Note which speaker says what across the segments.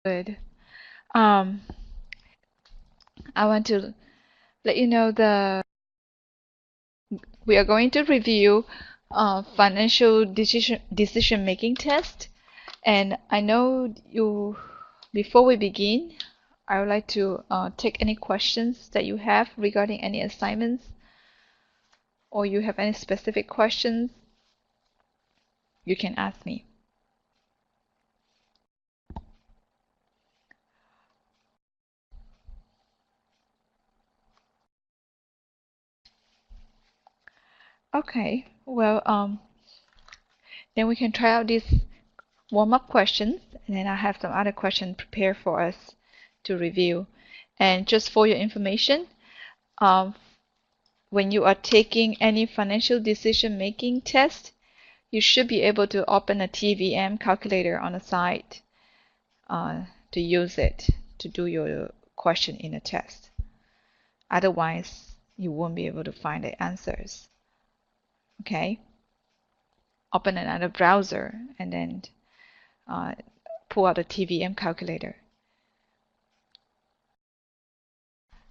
Speaker 1: Good. Um, I want to let you know we are going to review financial decision making test. And I know you, before we begin, I would like to take any questions that you have regarding any assignments, or you have any specific questions, you can ask me. Okay, well, then we can try out these warm-up questions, and then I have some other questions prepared for us to review. And just for your information, um, when you are taking any financial decision-making test, you should be able to open a TVM calculator on the side to use it to do your question in a test. Otherwise, you won't be able to find the answers. Okay? Open another browser and then pull out the TVM calculator.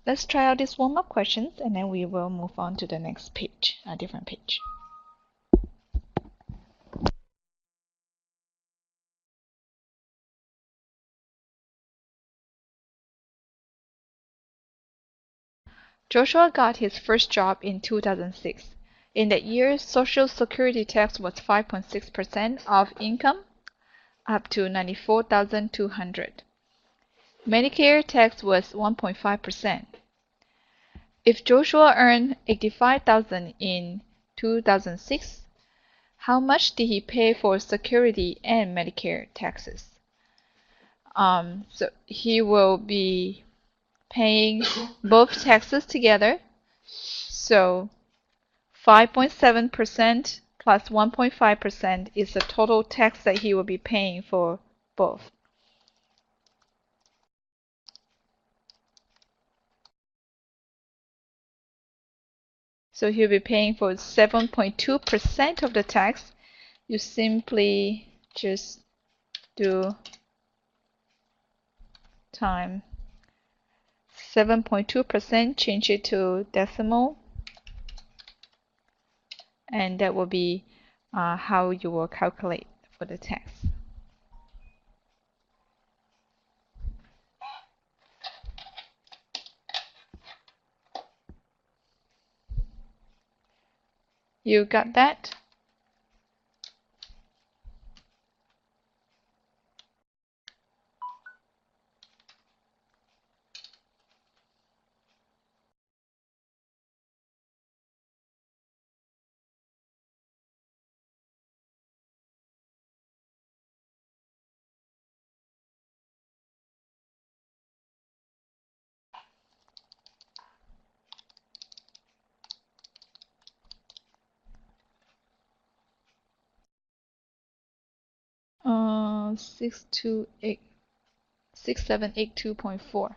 Speaker 1: Let's try out these warm-up questions and then we will move on to the next page, a different page. Joshua got his first job in 2006. In that year, Social Security tax was 5.6% of income, up to $94,200. Medicare tax was 1.5%. If Joshua earned $85,000 in 2006, how much did he pay for Security and Medicare taxes? So he will be paying both taxes together. So 5.7% plus 1.5% is the total tax that he will be paying for both. So he'll be paying for 7.2% of the tax. You simply just do time 7.2%, change it to decimal, and that will be how you will calculate for the tax. You got that? Uh, 628 6782.4.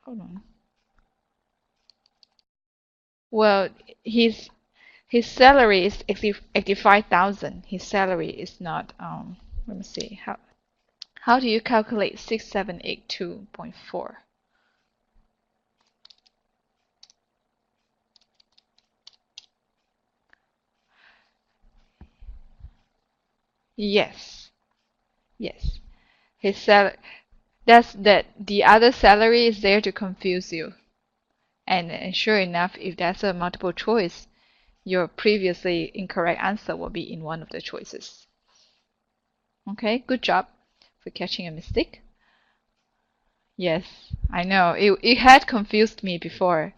Speaker 1: Hold on. Well, his his salary is 85,000. His salary is not let me see. How do you calculate 6782.4? Yes. Yes. His salary, that the other salary is there to confuse you. And sure enough, if that's a multiple choice, your previously incorrect answer will be in one of the choices. Okay, good job for catching a mistake. Yes, I know. It had confused me before.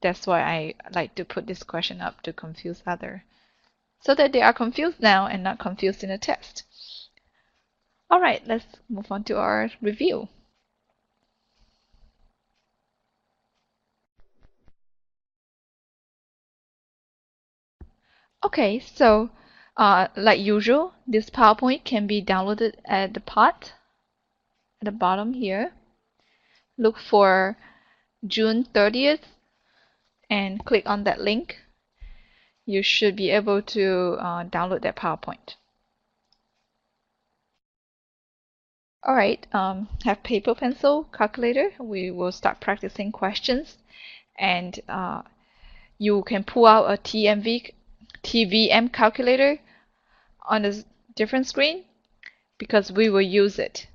Speaker 1: That's why I like to put this question up to confuse other, so that they are confused now and not confused in the test. All right, let's move on to our review. Okay, so like usual, this PowerPoint can be downloaded at the part at the bottom here. Look for June 30th and click on that link. You should be able to download that PowerPoint. All right, have paper, pencil, calculator. We will start practicing questions, and you can pull out a TVM calculator on a different screen because we will use it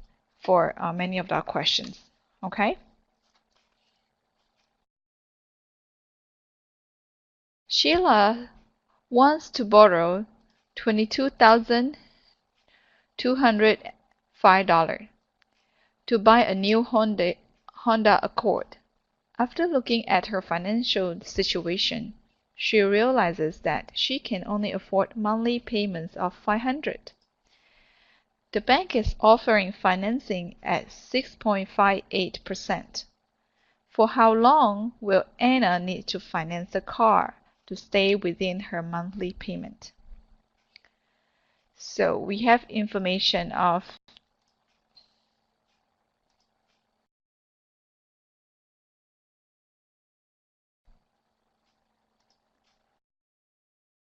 Speaker 1: for many of our questions. Okay? Sheila wants to borrow $22,205 to buy a new Honda Accord. After looking at her financial situation, she realizes that she can only afford monthly payments of $500. The bank is offering financing at 6.58%. For how long will Anna need to finance the car to stay within her monthly payment? So we have information of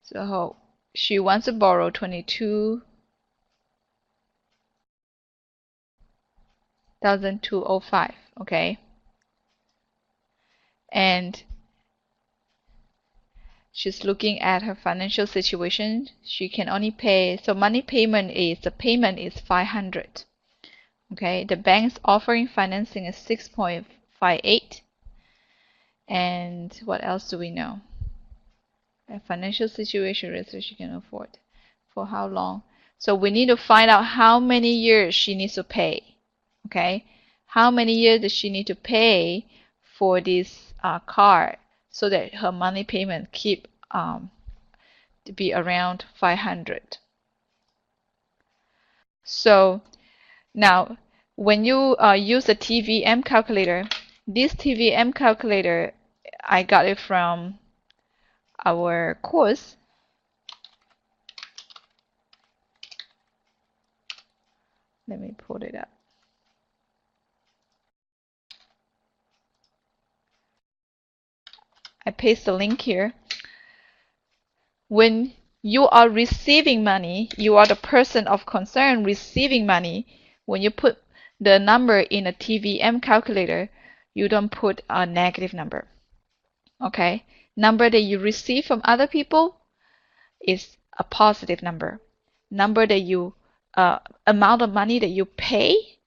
Speaker 1: so she wants to borrow 22,205, okay? And she's looking at her financial situation. She can only pay, so monthly payment is, the payment is 500. Okay, the bank's offering financing is 6.58. And what else do we know? A financial situation is she can afford. For how long? So we need to find out how many years she needs to pay. Okay, how many years does she need to pay for this car so that her monthly payment keep to be around 500. So now when you use a TVM calculator, this TVM calculator, I got it from our course. Let me pull it up. I paste the link here. When you are receiving money, you are the person of concern receiving money. When you put the number in a TVM calculator, you don't put a negative number. Okay? Number that you receive from other people is a positive number. Number that you amount of money that you pay,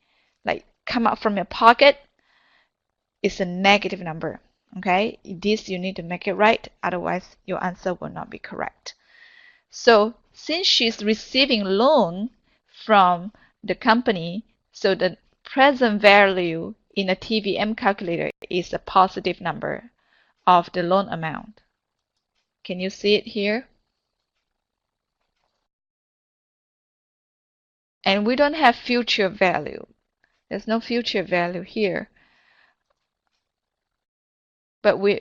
Speaker 1: like come out from your pocket, is a negative number. Okay, this you need to make it right, otherwise your answer will not be correct. So since she's receiving loan from the company, so the present value in a TVM calculator is a positive number of the loan amount. Can you see it here? And we don't have future value. There's no future value here. But we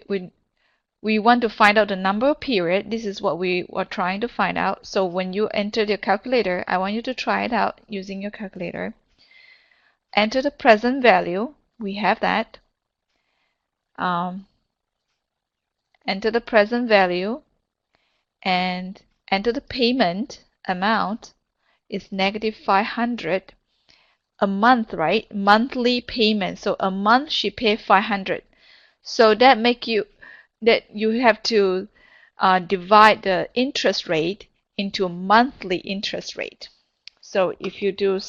Speaker 1: want to find out the number of period. This is what we were trying to find out. So when you enter your calculator, I want you to try it out using your calculator. Enter the present value. We have that. Enter the present value and enter the payment amount is negative 500 a month, right? Monthly payment. So a month she paid 500. So that you have to divide the interest rate into a monthly interest rate. So if you do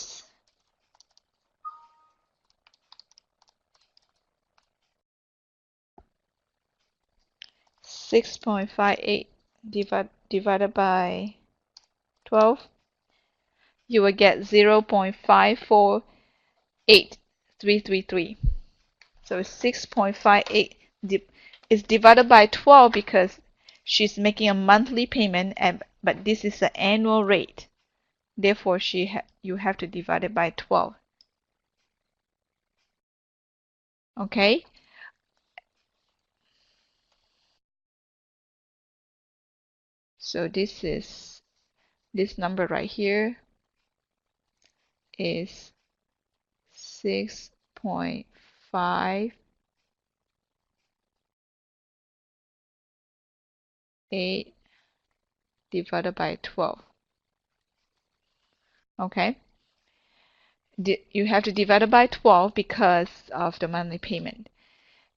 Speaker 1: 6.58 divided by 12, you will get 0.548333. So 6.58 is divided by 12 because she's making a monthly payment, but this is the annual rate. Therefore, you have to divide it by 12. Okay? So this number right here is 6.58 divided by 12. Okay? You have to divide it by 12 because of the monthly payment.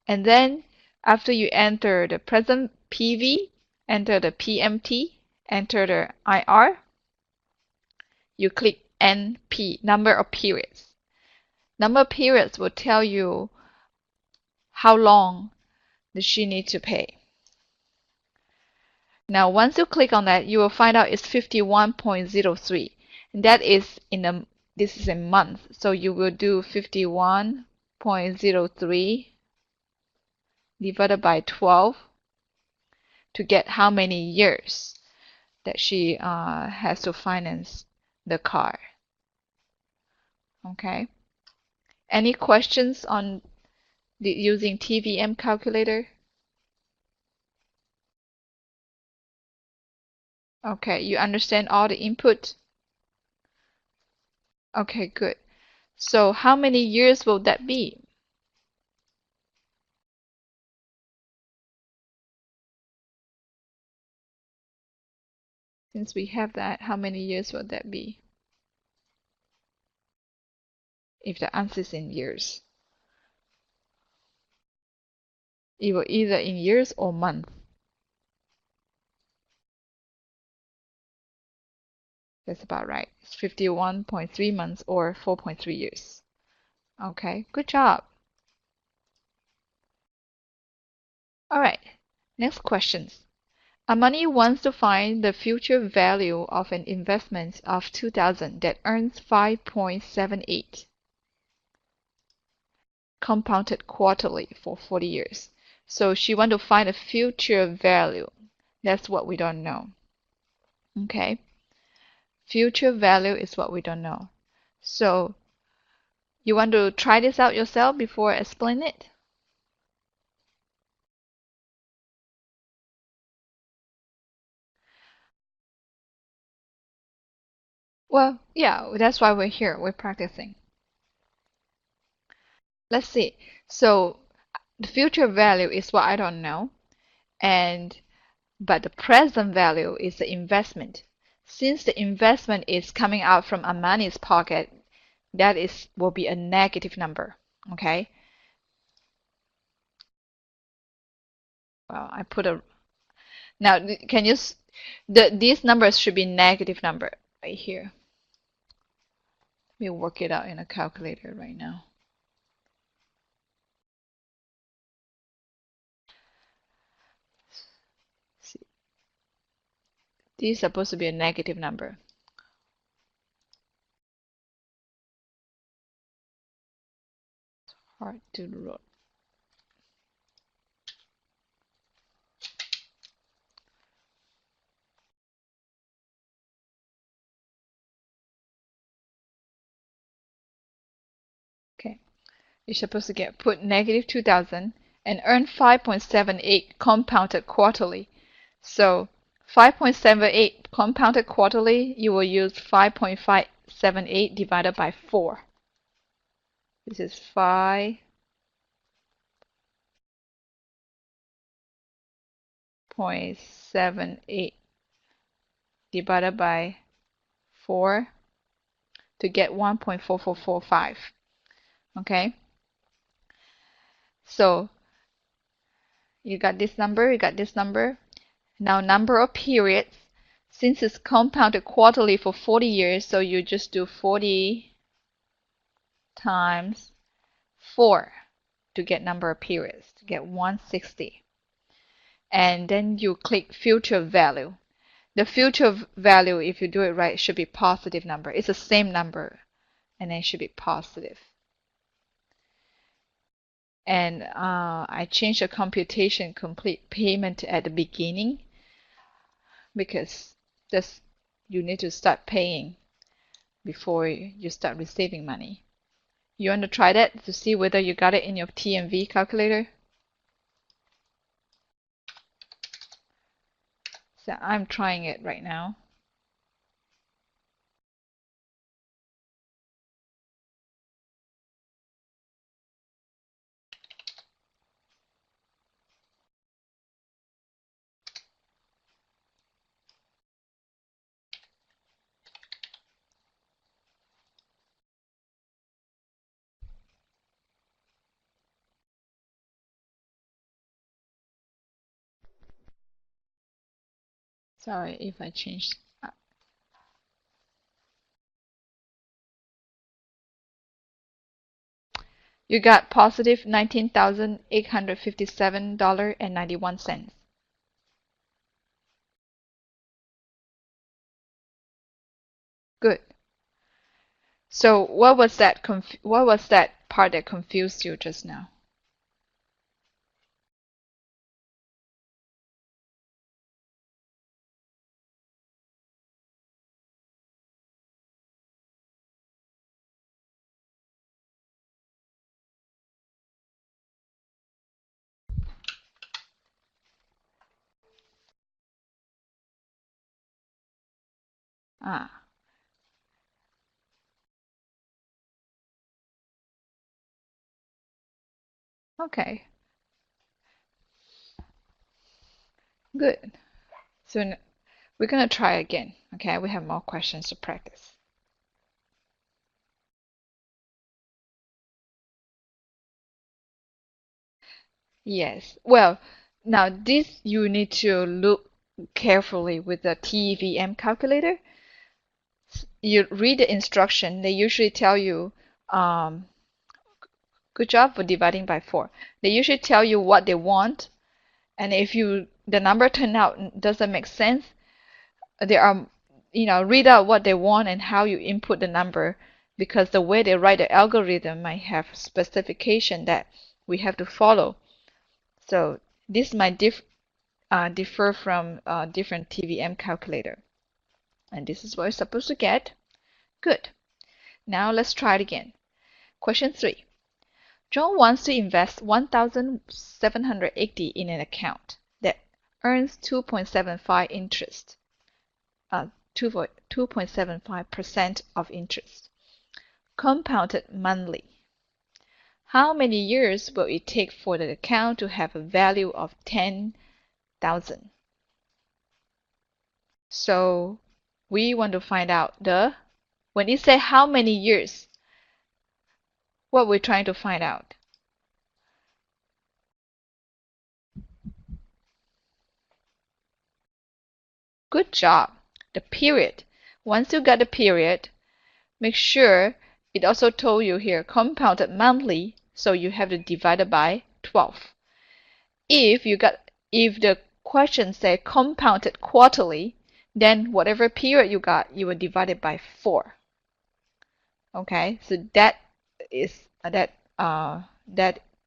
Speaker 1: And then after you enter the present PV, enter the PMT, enter the IR, you click NP, number of periods. Number of periods will tell you how long does she need to pay. Now, once you click on that, you will find out it's 51.03. And that is this is a month. So you will do 51.03 divided by 12 to get how many years that she has to finance the car. Okay. Any questions on using TVM calculator? Okay, you understand all the input? Okay, good. So how many years will that be? Since we have that, how many years will that be? If the answer is in years. It will either in years or months. That's about right. It's 51.3 months or 4.3 years. Okay, good job. All right, next questions. Amani wants to find the future value of an investment of 2,000 that earns 5.78 compounded quarterly for 40 years. So she wants to find a future value. That's what we don't know. Okay. Future value is what we don't know. So you want to try this out yourself before I explain it? Well, yeah, that's why we're here. We're practicing. Let's see. So the future value is what I don't know, but the present value is the investment. Since the investment is coming out from Amani's pocket, that will be a negative number. Okay. Well, I put a now. Can you these numbers should be negative number right here. Let me work it out in a calculator right now. See, this is supposed to be a negative number. It's hard to write. Okay, you're supposed to put negative 2,000 and earn 5.78 compounded quarterly. So 5.78 compounded quarterly, you will use 5.578 divided by 4. This is 5.78 divided by 4 to get 1.4445. Okay? So you got this number, you got this number. Now number of periods. Since it's compounded quarterly for 40 years, so you just do 40 times 4 to get number of periods, to get 160. And then you click future value. The future value, if you do it right, should be positive number. It's the same number, and then it should be positive. And I changed the computation complete payment at the beginning because you need to start paying before you start receiving money. You want to try that to see whether you got it in your TMV calculator? So I'm trying it right now. Sorry if I changed. You got positive $19,857.91. Good. So what was that part that confused you just now? Ah, okay. Good. So we're gonna try again. Okay, we have more questions to practice. Yes. Well, now this you need to look carefully with the TVM calculator. You read the instruction, they usually tell you, good job for dividing by 4. They usually tell you what they want, and if the number turn out doesn't make sense, they are, read out what they want and how you input the number, because the way they write the algorithm might have specification that we have to follow. So this might differ from different TVM calculator. And this is what you're supposed to get. Good. Now let's try it again. Question 3. John wants to invest 1,780 in an account that earns 2.75 interest, 2.75% of interest, compounded monthly. How many years will it take for the account to have a value of 10,000? So we want to find out when it say how many years, what we're trying to find out. Good job. The period. Once you got the period, make sure it also told you here compounded monthly, so you have to divide it by 12. If the question said compounded quarterly, then whatever period you got, you will divide it by 4. Okay, so that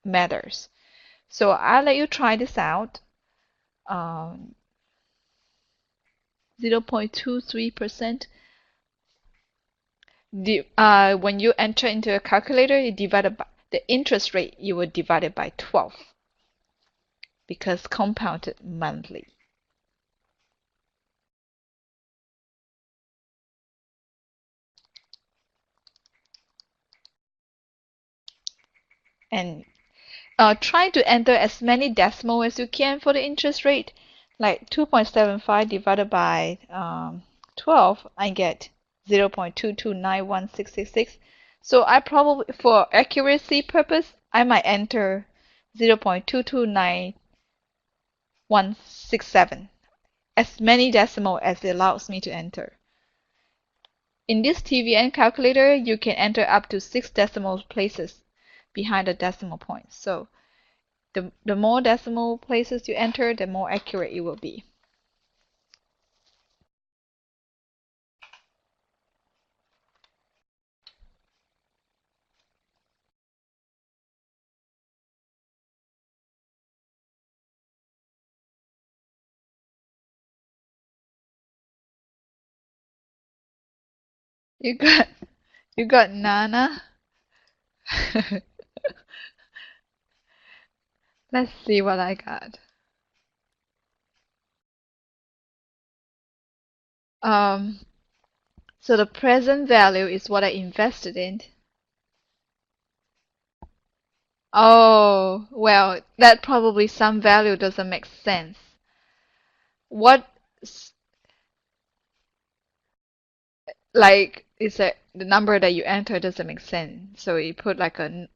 Speaker 1: matters. So I'll let you try this out. 0.23%. When you enter into a calculator, you divide by the interest rate, you will divide it by 12 because compounded monthly. And try to enter as many decimal as you can for the interest rate. Like 2.75 divided by 12, I get 0.2291666. So I probably, for accuracy purpose, I might enter 0.229167, as many decimal as it allows me to enter. In this TVM calculator, you can enter up to 6 decimal places behind the decimal point. So the more decimal places you enter, the more accurate it will be. You got Nana. Let's see what I got. So the present value is what I invested in. Oh, well, that probably some value doesn't make sense. What, like, is that the number that you enter doesn't make sense. So you put like a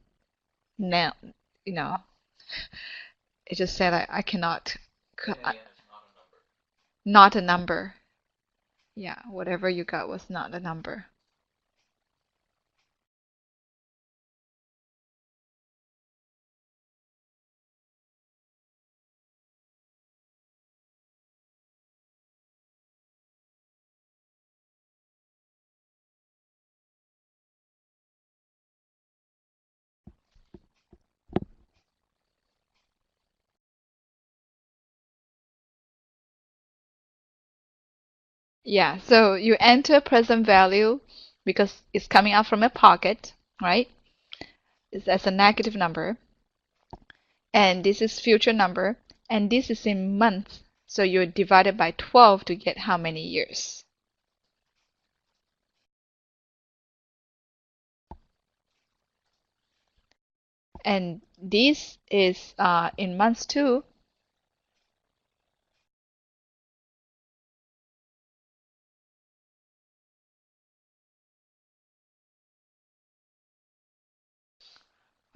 Speaker 1: now, you know, it just said I cannot. not a number. Yeah, whatever you got was not a number. Yeah, so you enter present value because it's coming out from a pocket, right? It's as a negative number. And this is future number. And this is in months. So you divide it by 12 to get how many years. And this is in months too.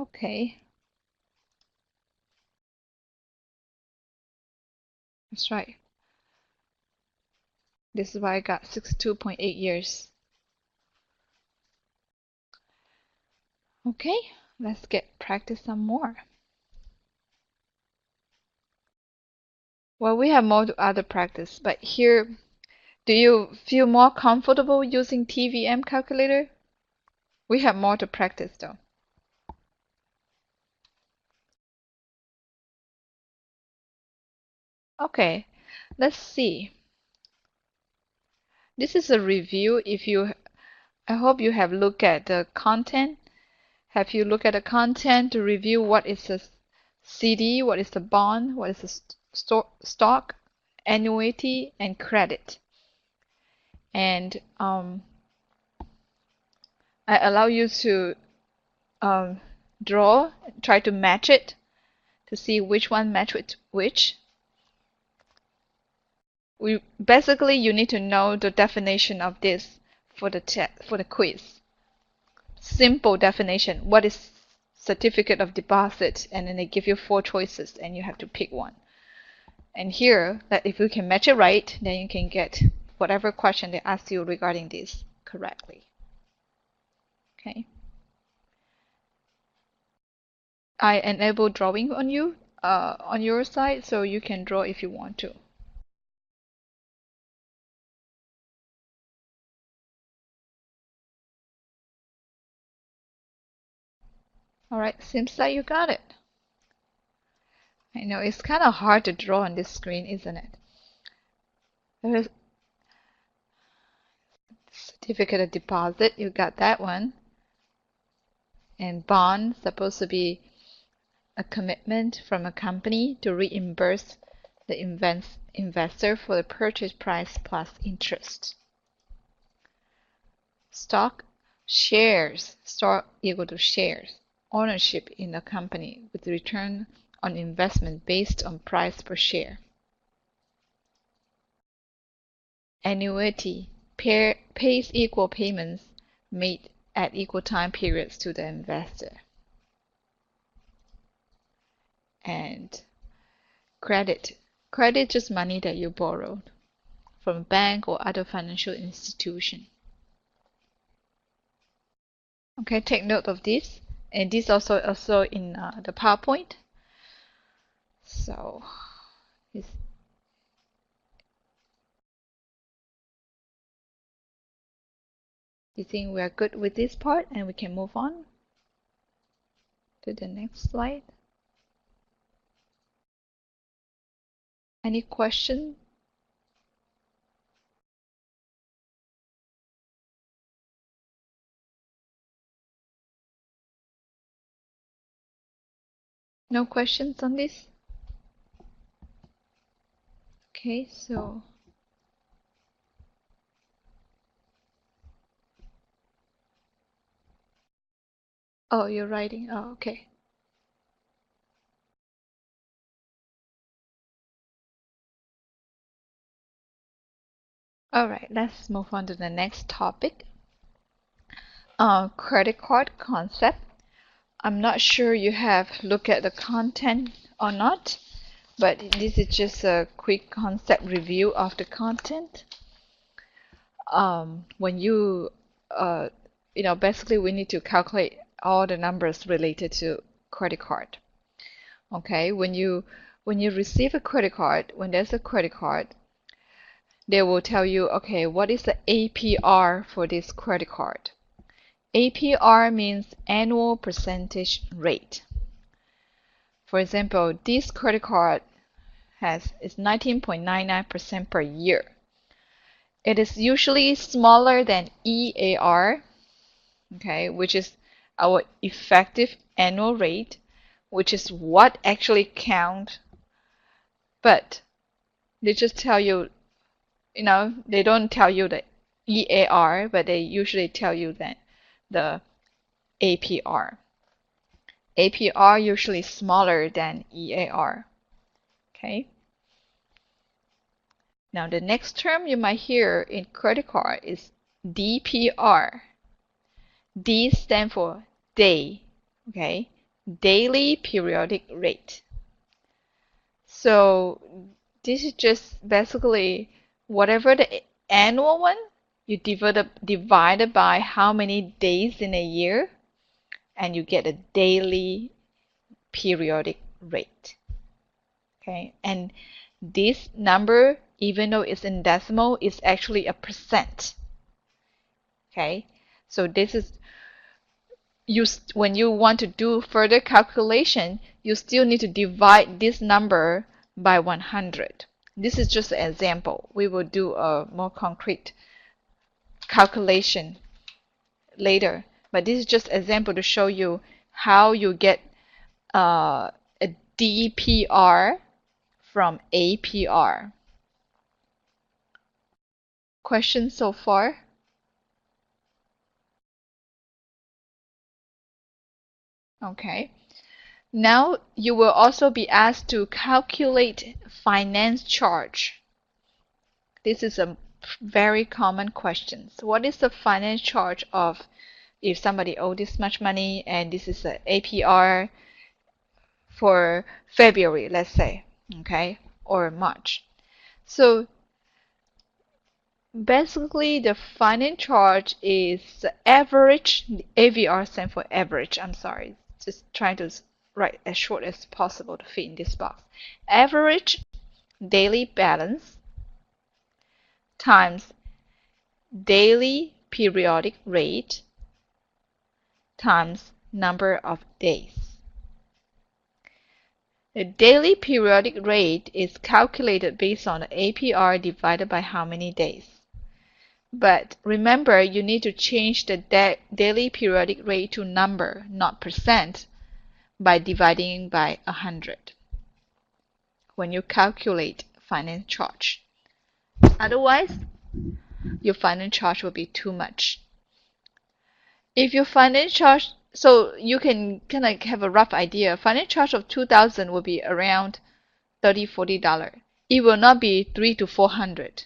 Speaker 1: Okay, that's right. This is why I got 62.8 years. Okay, let's get practice some more. Well, we have more other practice, but here, do you feel more comfortable using TVM calculator? We have more to practice though. Okay, let's see. This is a review. I hope you have looked at the content. Have you looked at the content to review what is a CD, what is a bond, what is a stock, annuity, and credit? And I allow you to draw, try to match it to see which one match with which. Basically you need to know the definition of this for the quiz. Simple definition. What is certificate of deposit? And then they give you 4 choices and you have to pick one. And here, that if you can match it right, then you can get whatever question they ask you regarding this correctly. Okay. I enable drawing on you on your side, so you can draw if you want to. All right, seems like you got it. I know it's kind of hard to draw on this screen, isn't it? There's certificate of deposit, you got that one. And bond, supposed to be a commitment from a company to reimburse the investor for the purchase price plus interest. Stock, shares, stock equal to shares, ownership in the company with return on investment based on price per share. Annuity, pays equal payments made at equal time periods to the investor. And credit, credit just money that you borrowed from a bank or other financial institution. Okay, take note of this. And this also in the PowerPoint. So, you think we are good with this part and we can move on to the next slide? Any question? No questions on this? Okay, so oh, you're writing. Oh, okay. All right, let's move on to the next topic. Credit card concept. I'm not sure you have looked at the content or not, but this is just a quick concept review of the content. When you basically we need to calculate all the numbers related to credit card. Okay, when you receive a credit card, when there's a credit card, they will tell you, okay, what is the APR for this credit card? APR means annual percentage rate. For example, this credit card is 19.99% per year. It is usually smaller than EAR, okay, which is our effective annual rate, which is what actually counts. But they just tell you, they don't tell you the EAR, but they usually tell you that the APR. APR usually smaller than EAR. Okay. Now the next term you might hear in credit card is DPR. D stands for day, okay? Daily periodic rate. So this is just basically whatever the annual one, you divide by how many days in a year, and you get a daily periodic rate. Okay, and this number, even though it's in decimal, is actually a percent. Okay, so this is when you want to do further calculation, you still need to divide this number by 100. This is just an example. We will do a more concrete calculation later, but this is just an example to show you how you get a DPR from APR. Questions so far? Okay. Now you will also be asked to calculate finance charge. This is a very common question. So what is the finance charge of if somebody owes this much money and this is an APR for February, let's say, okay, or March. So basically the finance charge is the average. AVR stands for average. I'm sorry, just trying to write as short as possible to fit in this box. Average daily balance times daily periodic rate times number of days. The daily periodic rate is calculated based on the APR divided by how many days. But remember, you need to change the daily periodic rate to number, not percent, by dividing by 100 when you calculate finance charge. Otherwise, your finance charge will be too much. If your finance charge, so you can kind of have a rough idea, finance charge of $2,000 will be around $30–40. It will not be $300 to $400.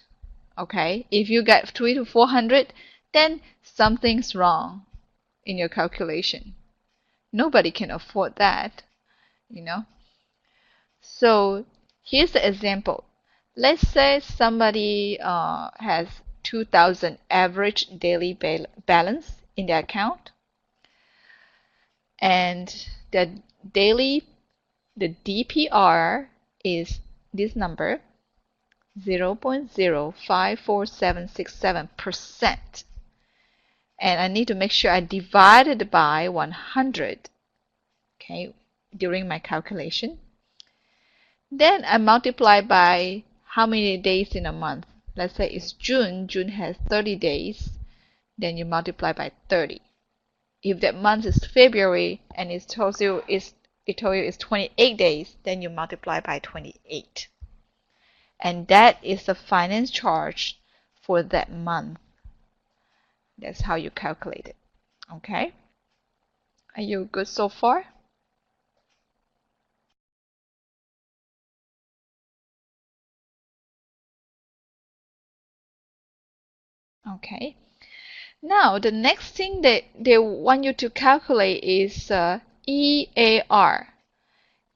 Speaker 1: Okay, if you get $300 to $400, then something's wrong in your calculation. Nobody can afford that, So here's the example. Let's say somebody has 2,000 average daily balance in their account, and the DPR is this number, 0.054767%. And I need to make sure I divide it by 100, okay, during my calculation. Then I multiply by how many days in a month. Let's say it's June. June has 30 days. Then you multiply by 30. If that month is February and it told you it's 28 days, then you multiply by 28. And that is the finance charge for that month. That's how you calculate it. Okay? Are you good so far? Okay. Now, the next thing that they want you to calculate is EAR,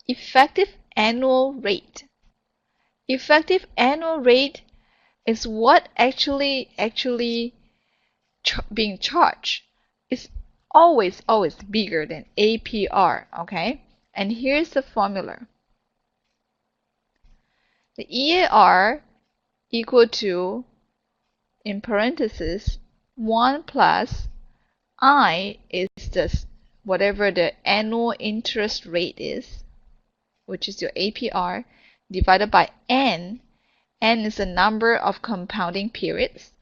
Speaker 1: effective annual rate. Effective annual rate is what actually being charged. It's always bigger than APR, okay? And here's the formula. The EAR equal to, in parentheses, 1 plus I is this whatever the annual interest rate is, which is your APR, divided by N. N is the number of compounding periods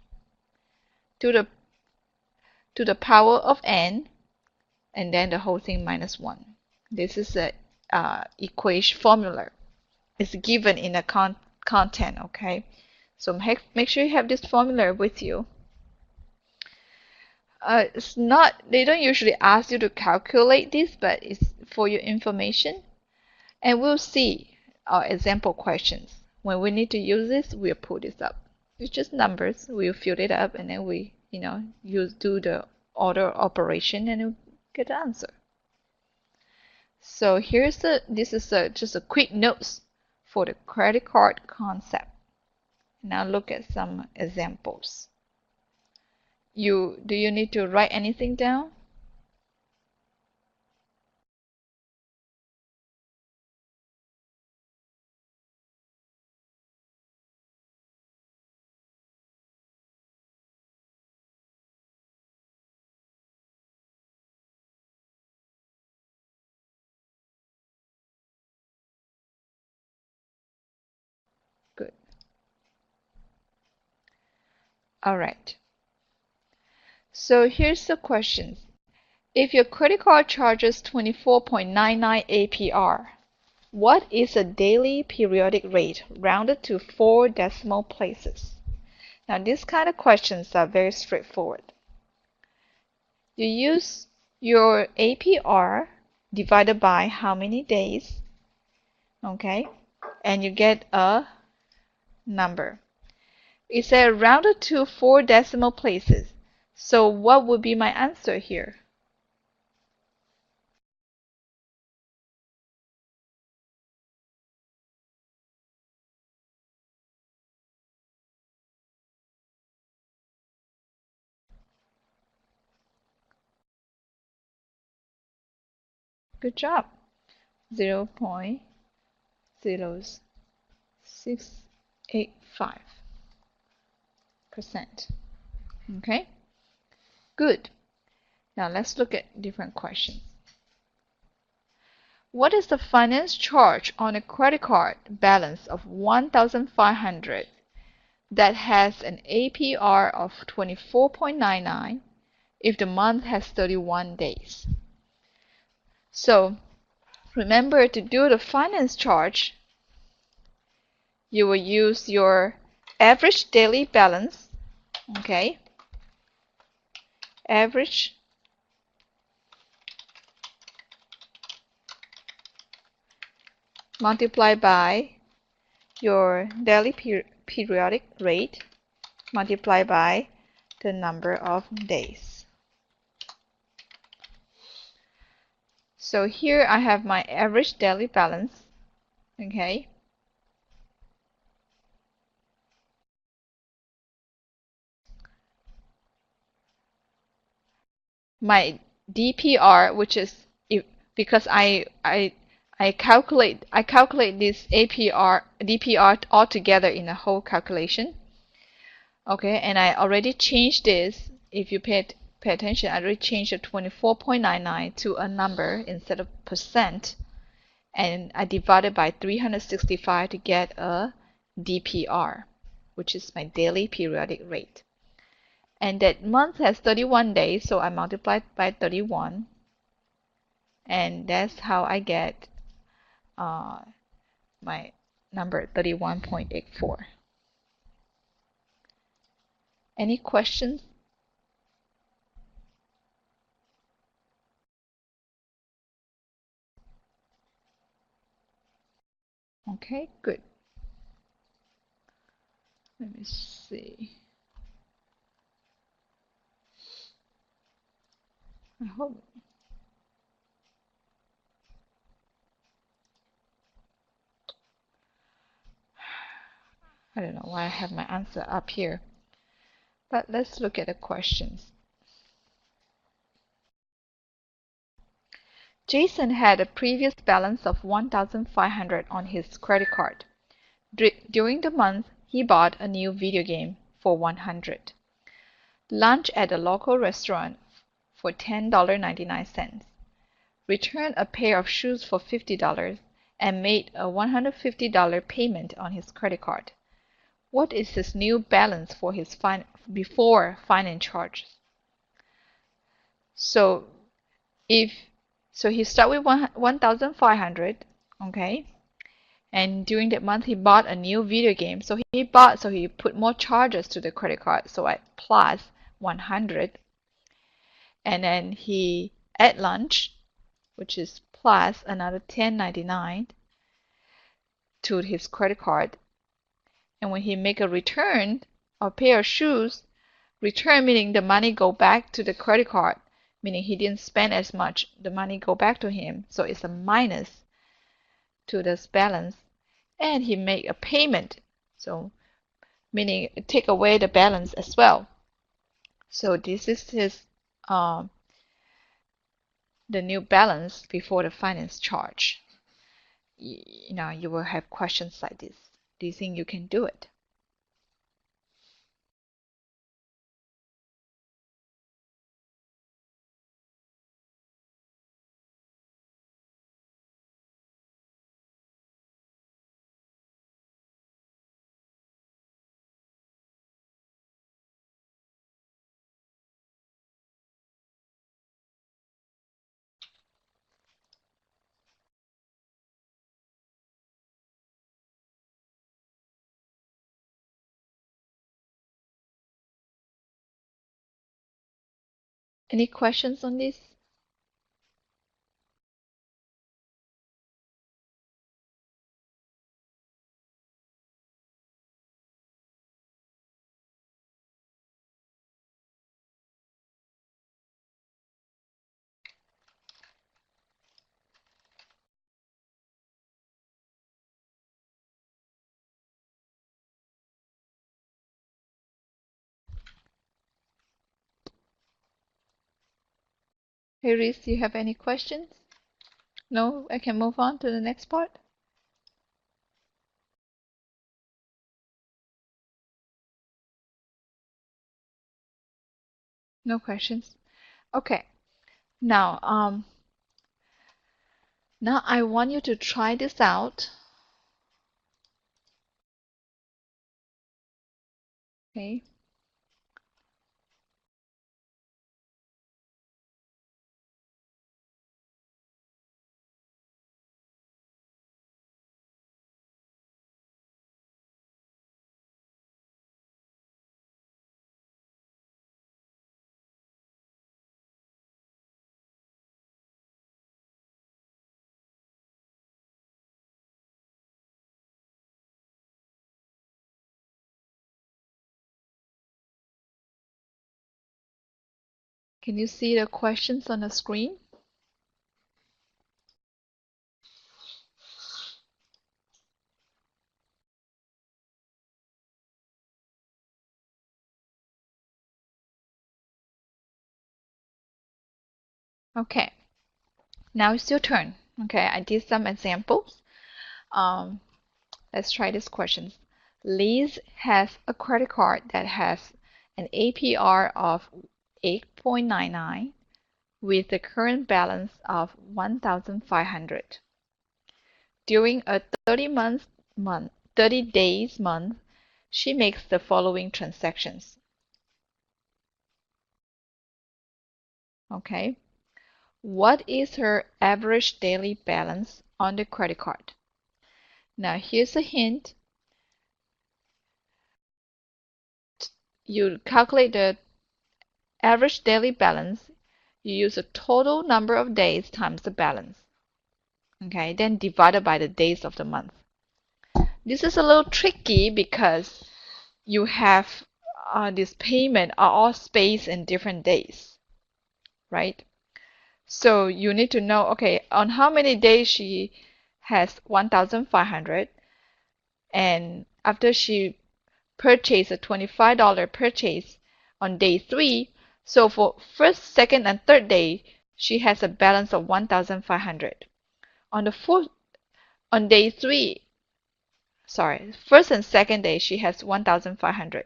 Speaker 1: to the power of N, and then the whole thing minus 1. This is the equation formula. It's given in the content, okay? So make sure you have this formula with you. It's not, they don't usually ask you to calculate this, but it's for your information. And we'll see our example questions. When we need to use this, we'll pull this up. It's just numbers. We'll fill it up, and then we, do the order operation, and we'll get the answer. So this is just a quick notes for the credit card concept. Now look at some examples. Do you need to write anything down? Good. All right. So here's the question. If your credit card charges 24.99 APR, what is the daily periodic rate rounded to 4 decimal places? Now, these kind of questions are very straightforward. You use your APR divided by how many days, okay? And you get a number. It said rounded to 4 decimal places. So what would be my answer here? Good job. 0.0685%. Okay, good. Now let's look at different questions. What is the finance charge on a credit card balance of 1,500 that has an APR of 24.99 if the month has 31 days? So remember, to do the finance charge, you will use your average daily balance, okay? Average multiplied by your daily periodic rate multiplied by the number of days. So here I have my average daily balance, okay? My DPR, which is because I calculate this DPR all together in a whole calculation. Okay, and I already changed this. If you pay attention, I already changed the 24.99 to a number instead of percent, and I divided by 365 to get a DPR, which is my daily periodic rate. And that month has 31 days, so I multiplied by 31, and that's how I get my number 31.84. Any questions? Okay, good. Let me see. I hope. I don't know why I have my answer up here. But let's look at the questions. Jason had a previous balance of 1,500 on his credit card. During the month, he bought a new video game for 100, lunch at a local restaurant for $10.99, returned a pair of shoes for $50, and made a $150 payment on his credit card. What is his new balance for his before finance charges? So he start with 1,500, okay? And during that month, he bought a new video game. So he put more charges to the credit card. So I plus 100. And then he ate lunch, which is plus another $10.99 to his credit card. And when he make a return, a pair of shoes, return meaning the money go back to the credit card, meaning he didn't spend as much. The money go back to him. So it's a minus to this balance. And he make a payment, so meaning take away the balance as well. So this is his the new balance before the finance charge. You will have questions like this. Do you think you can do it? Any questions on this? Hey Reese, do you have any questions? No, I can move on to the next part. No questions. Okay. Now, now I want you to try this out. Okay. Can you see the questions on the screen? Okay. Now it's your turn. Okay, I did some examples. Let's try these questions. Liz has a credit card that has an APR of 8.99 with the current balance of 1,500. During a 30 days month, she makes the following transactions. Okay. What is her average daily balance on the credit card? Now here's a hint. You calculate the average daily balance. You use the total number of days times the balance. Okay, then divided by the days of the month. This is a little tricky because you have this payment are all spaced in different days, right? So you need to know, okay, on how many days she has 1,500, and after she purchased a $25 purchase on day 3. So for first, second, and third day, she has a balance of 1,500. On day 3, sorry, first and second day, she has 1,500.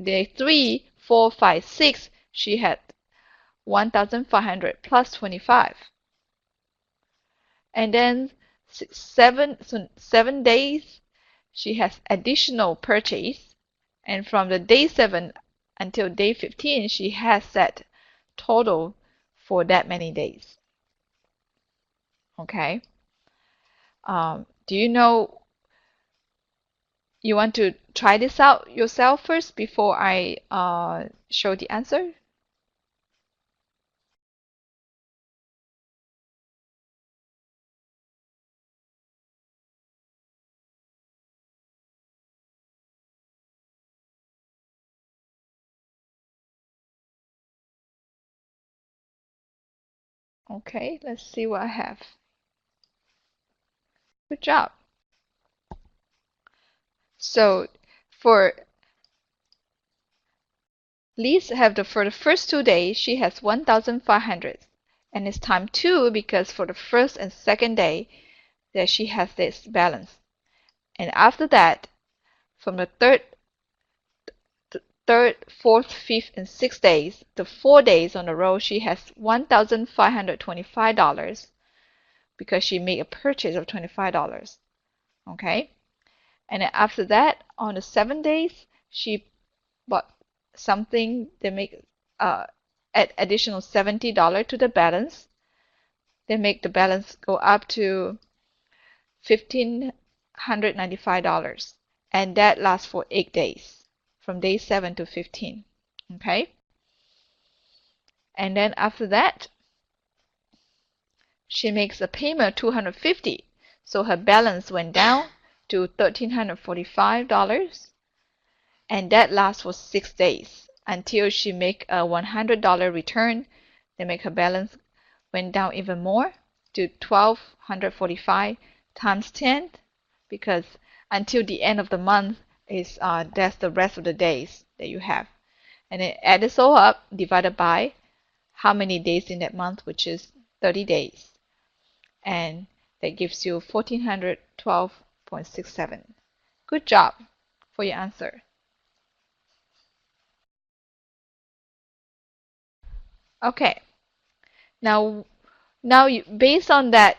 Speaker 1: Day 3, 4, 5, 6, she had 1,500 plus 25. And then 7 days, she has additional purchase. And from the day 7 until day 15, she has that total for that many days. Okay. Do you know, you want to try this out yourself first before I show the answer? Okay, let's see what I have. Good job. So for Lise for the first 2 days, she has 1,500. And it's time 2 because for the first and second day that she has this balance. And after that, from the third, fourth, fifth, and sixth days, the 4 days on the row, she has $1,525 because she made a purchase of $25. Okay? And then after that, on the 7 days, she bought something that make add additional $70 to the balance. They make the balance go up to $1,595. And that lasts for 8 days, from day 7 to 15. Okay? And then after that, she makes a payment of $250. So her balance went down to $1,345. And that lasts for 6 days until she make a $100 return. They make her balance went down even more to $1,245 times 10, because until the end of the month is that's the rest of the days that you have. And then add this all up, divided by how many days in that month, which is 30 days. And that gives you 1,412.67. Good job for your answer. Okay. Now based on that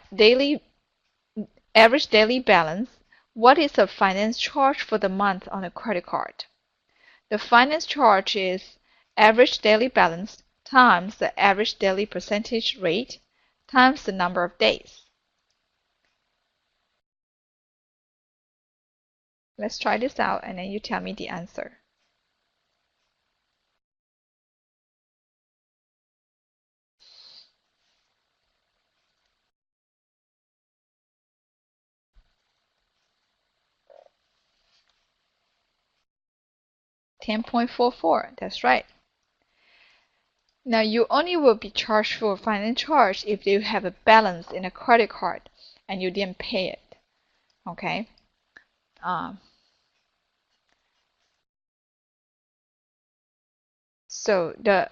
Speaker 1: average daily balance, what is the finance charge for the month on a credit card? The finance charge is average daily balance times the average daily percentage rate times the number of days. Let's try this out and then you tell me the answer. $10.44, that's right. Now you only will be charged for finance charge if you have a balance in a credit card and you didn't pay it. Okay. So the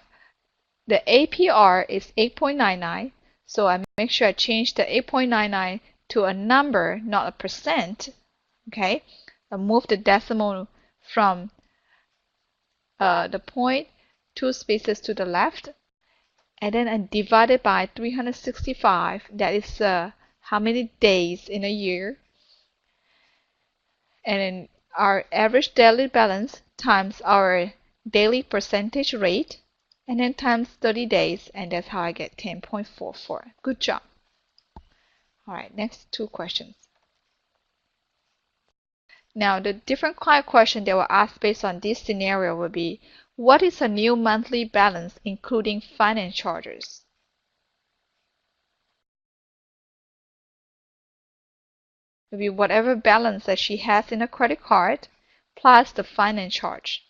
Speaker 1: APR is 8.99. So I make sure I change the 8.99 to a number, not a percent. Okay. I move the decimal from the point 2 spaces to the left, and then I divide it by 365. That is how many days in a year. And then our average daily balance times our daily percentage rate, and then times 30 days, and that's how I get 10.44. Good job. All right, next 2 questions. Now, the different kind of question that were asked based on this scenario would be, what is a new monthly balance including finance charges? It would be whatever balance that she has in a credit card plus the finance charge.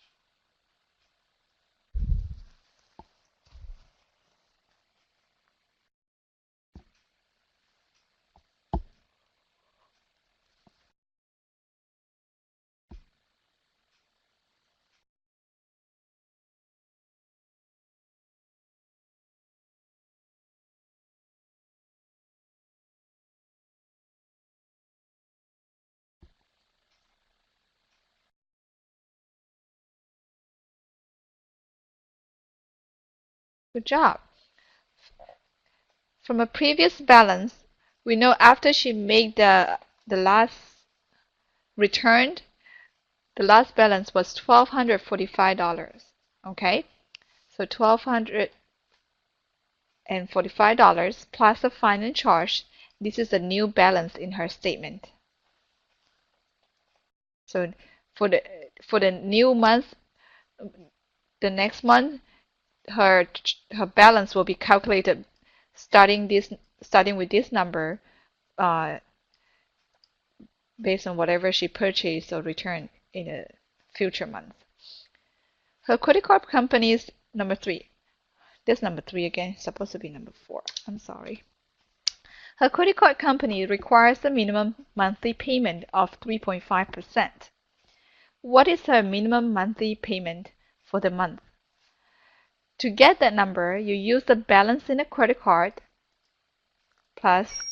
Speaker 1: Good job. From a previous balance, we know after she made the last returned, the last balance was $1,245. Okay, so $1,245 plus a finance charge. This is a new balance in her statement. So for the new month, the next month, her balance will be calculated starting with this number, uh, based on whatever she purchased or returned in a future month. Her credit card company is number 3. This number 3 again, supposed to be number 4. I'm sorry. Her credit card company requires a minimum monthly payment of 3.5%. What is her minimum monthly payment for the month? To get that number, you use the balance in a credit card plus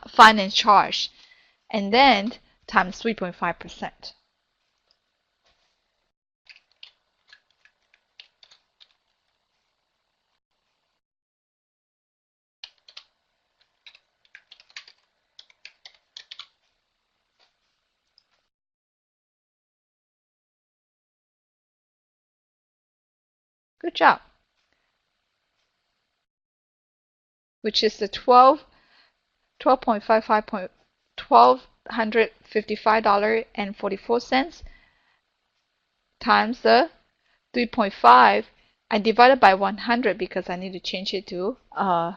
Speaker 1: finance charge, and then times 3.5%. Good job. Which is the $1,255.44 times the 3.5. I divided by 100 because I need to change it to a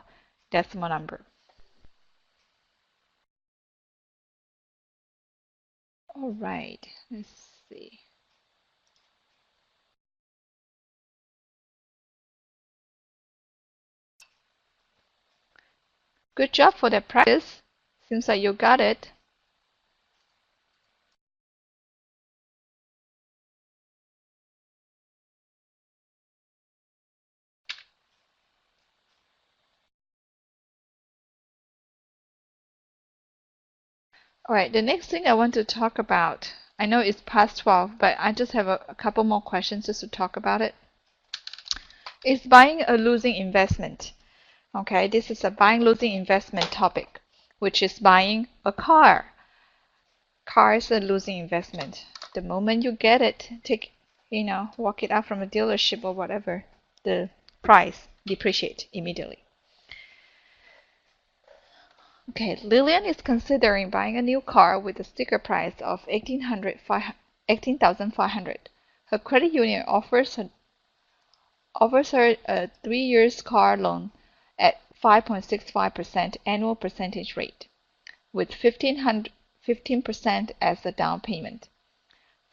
Speaker 1: decimal number. All right, let's see. Good job for that practice. Seems like you got it. All right, the next thing I want to talk about, I know it's past 12, but I just have a couple more questions just to talk about it. Is buying a losing investment? Okay, this is a buying losing investment topic, which is buying a car. Car is a losing investment. The moment you get it, walk it out from a dealership or whatever, the price depreciate immediately. Okay, Lillian is considering buying a new car with a sticker price of $18,500. Her credit union offers her a 3-year car loan at 5.65% annual percentage rate, with 15% as the down payment.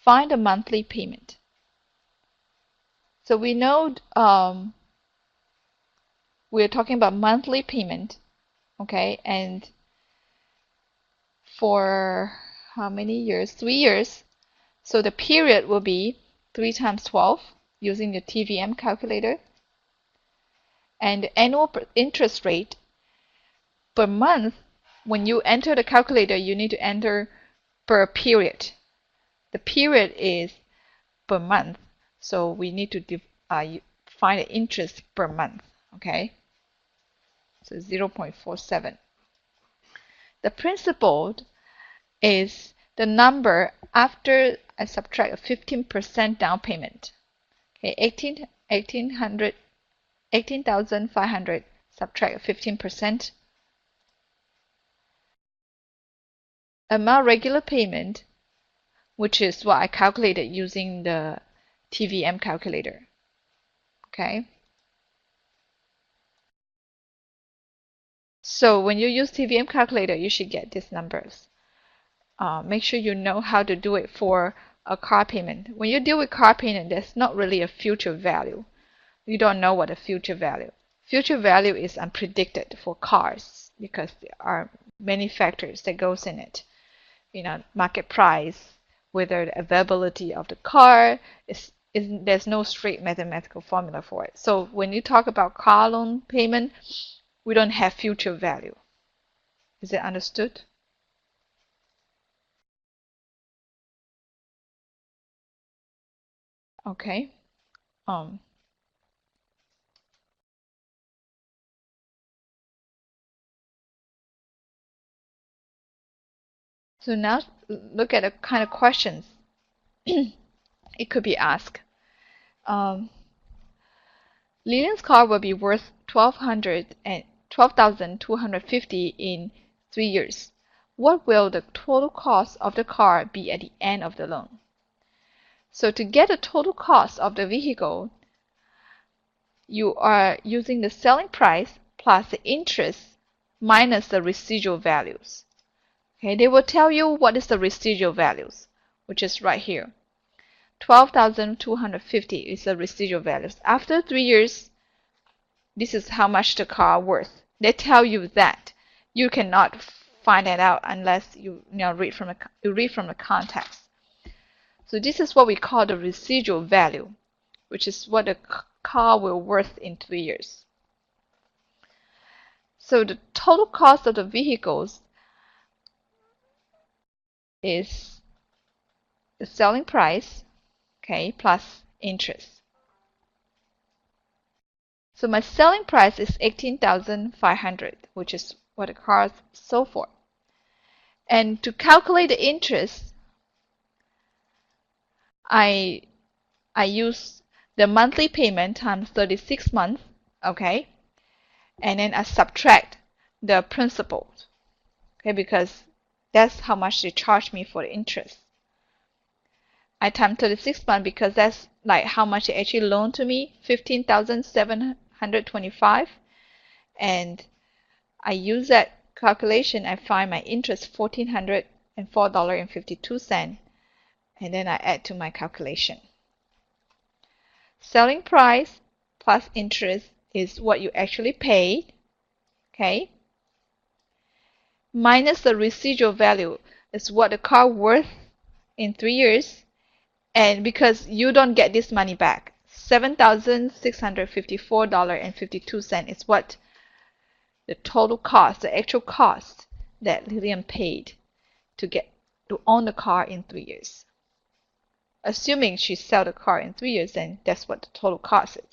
Speaker 1: Find the monthly payment. So we know we're talking about monthly payment, okay, and for how many years? 3 years. So the period will be 3 times 12 using the TVM calculator. And the annual interest rate per month, when you enter the calculator, you need to enter per period. The period is per month, so we need to find the interest per month, okay? So 0.47. The principal is the number after I subtract a 15% down payment. Okay, 18,500 subtract 15%. Amount regular payment, which is what I calculated using the TVM calculator. Okay. So when you use TVM calculator, you should get these numbers. Make sure you know how to do it for a car payment. When you deal with car payment, there's not really a future value. You don't know what a future value. Future value is unpredicted for cars because there are many factors that goes in it. Market price, whether the availability of the car there's no straight mathematical formula for it. So when you talk about car loan payment, we don't have future value. Is it understood? Okay. So now look at the kind of questions it could be asked. Lillian's car will be worth $12,250 in 3 years. What will the total cost of the car be at the end of the loan? So to get the total cost of the vehicle, you are using the selling price plus the interest minus the residual values. Okay, they will tell you what is the residual values, which is right here. 12,250 is the residual values. After 3 years, this is how much the car worth. They tell you that. You cannot find it out unless you read from the context. So this is what we call the residual value, which is what the car will worth in 3 years. So the total cost of the vehicles is the selling price, okay, plus interest. So my selling price is 18,500, which is what the car sold for. And to calculate the interest, I use the monthly payment times 36 months, okay? And then I subtract the principal, okay, because that's how much they charge me for the interest. I times 36 months because that's like how much they actually loaned to me, 15,725, and I use that calculation. I find my interest $1,404.52, and then I add to my calculation. Selling price plus interest is what you actually paid, okay? Minus the residual value is what the car worth in 3 years, and because you don't get this money back, $7,654.52 is what the total cost, the actual cost that Lillian paid to own the car in 3 years. Assuming she sell the car in 3 years, then that's what the total cost is.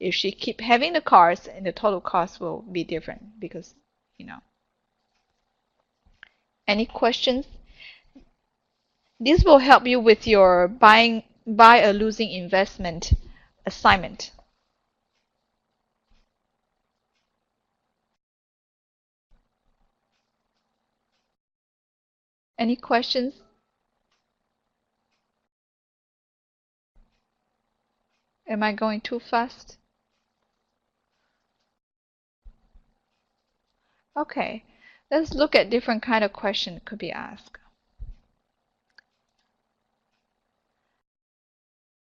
Speaker 1: If she keep having the cars, then the total cost will be different because, Any questions? This will help you with your buy a losing investment assignment. Any questions? Am I going too fast? Okay, let's look at different kind of question could be asked.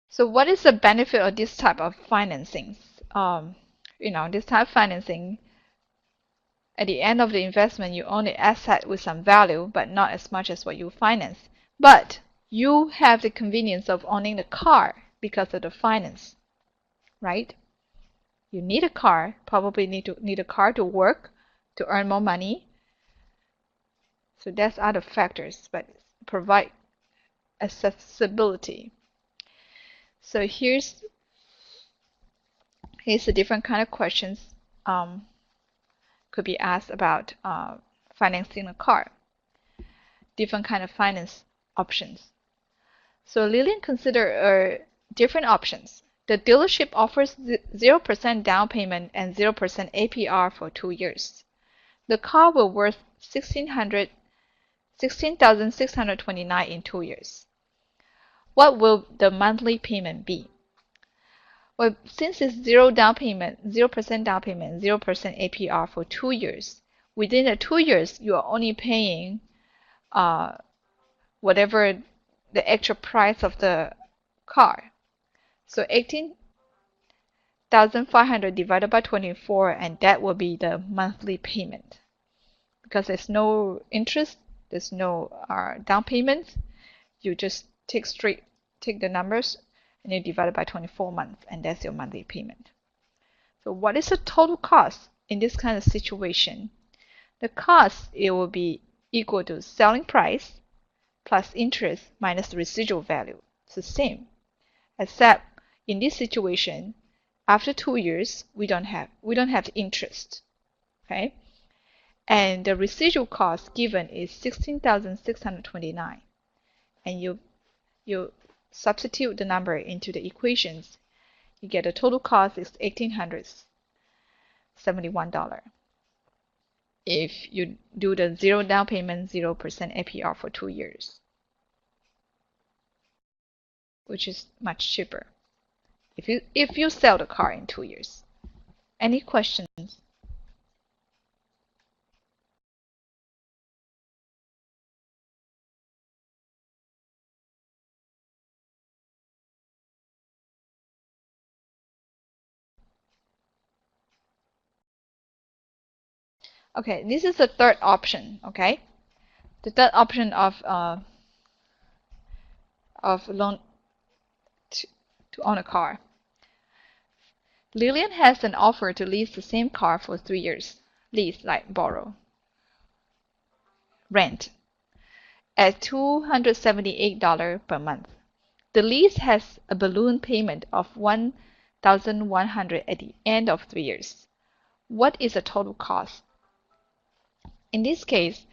Speaker 1: So what is the benefit of this type of financing? This type of financing, at the end of the investment, you own the asset with some value, but not as much as what you finance. But you have the convenience of owning the car because of the finance, right? You need a car, probably need a car to work, to earn more money. So that's other factors, but provide accessibility. So here's a different kind of questions could be asked about financing a car. Different kind of finance options. So Lillian considered different options. The dealership offers 0% down payment and 0% APR for 2 years. The car will worth $16,629 in 2 years. What will the monthly payment be? Well, since it's 0% down payment, 0% APR for 2 years, within the 2 years, you are only paying whatever the actual price of the car. So 18,500 divided by 24, and that will be the monthly payment. Because there's no interest, there's no down payment, you just take the numbers and you divide it by 24 months, and that's your monthly payment. So what is the total cost in this kind of situation? The cost, it will be equal to selling price plus interest minus the residual value. It's the same, except in this situation, after 2 years, we don't have interest, okay? And the residual cost given is 16,629, and you substitute the number into the equations, you get the total cost is $1,871 if you do the 0 down payment, 0% APR for 2 years, which is much cheaper if you sell the car in 2 years. Any questions? Okay, this is the third option, okay? The third option of loan to own a car. Lillian has an offer to lease the same car for 3 years. Lease, like borrow. Rent at $278 per month. The lease has a balloon payment of $1,100 at the end of 3 years. What is the total cost? In this case,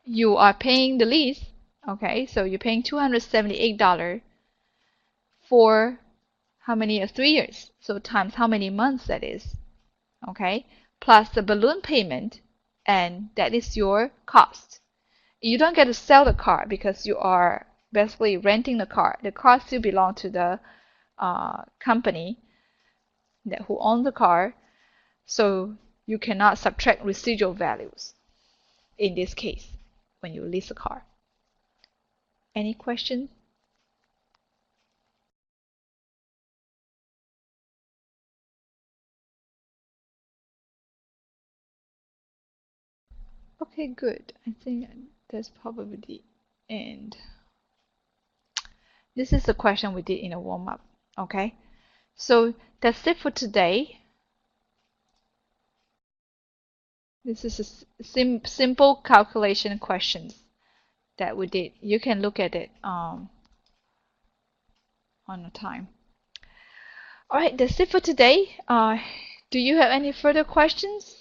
Speaker 1: you are paying the lease, okay? So you're paying $278 for how many 3 years? So times how many months that is, okay? Plus the balloon payment, and that is your cost. You don't get to sell the car because you are basically renting the car. The car still belongs to the company who owns the car, so you cannot subtract residual values in this case when you lease a car. Any questions? Okay, good. I think that's probably the end. This is the question we did in a warm-up, okay? So that's it for today. This is a simple calculation questions that we did. You can look at it on the time. All right, that's it for today. Do you have any further questions?